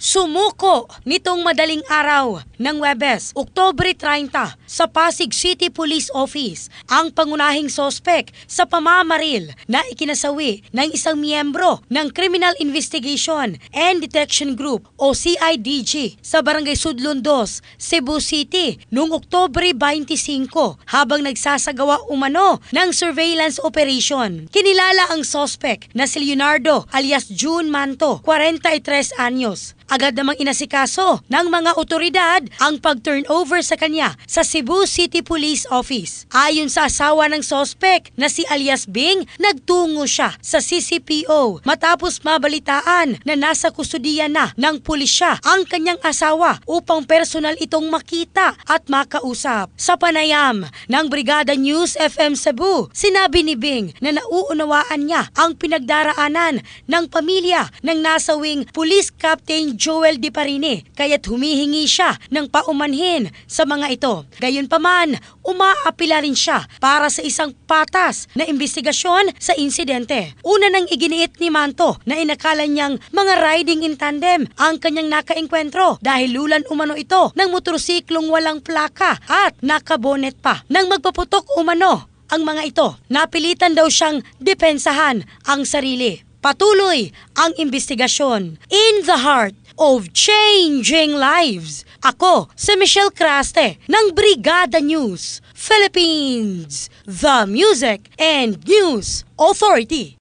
Sumuko nitong madaling araw ng Huwebes, Oktubre 30 sa Pasig City Police Office ang pangunahing sospek sa pamamaril na ikinasawi ng isang miyembro ng Criminal Investigation and Detection Group o CIDG sa Barangay Sudlon 2, Cebu City noong Oktubre 25 habang nagsasagawa umano ng surveillance operation. Kinilala ang sospek na si Leonardo alias June Manto, 43 anyos. Agad namang inasikaso ng mga otoridad ang pag-turnover sa kanya sa Cebu City Police Office. Ayon sa asawa ng sospek na si alias Bing, nagtungo siya sa CCPO matapos mabalitaan na nasa kustudiya na ng pulisya ang kanyang asawa upang personal itong makita at makausap. Sa panayam ng Brigada News FM Cebu, sinabi ni Bing na nauunawaan niya ang pinagdaraanan ng pamilya ng nasawing Police Captain Joel Diparine, kaya't humihingi siya ng paumanhin sa mga ito. Gayunpaman, umaapila rin siya para sa isang patas na investigasyon sa insidente. Una nang iginiit ni Manto na inakala niyang mga riding in tandem ang kanyang nakaengkwentro dahil lulan umano ito ng motorsiklong walang plaka at nakabonet pa. Nang magpaputok umano ang mga ito, napilitan daw siyang depensahan ang sarili. Patuloy ang investigasyon. In the heart of changing lives. Ako si Michelle Craste ng Brigada News Philippines, the Music and News Authority.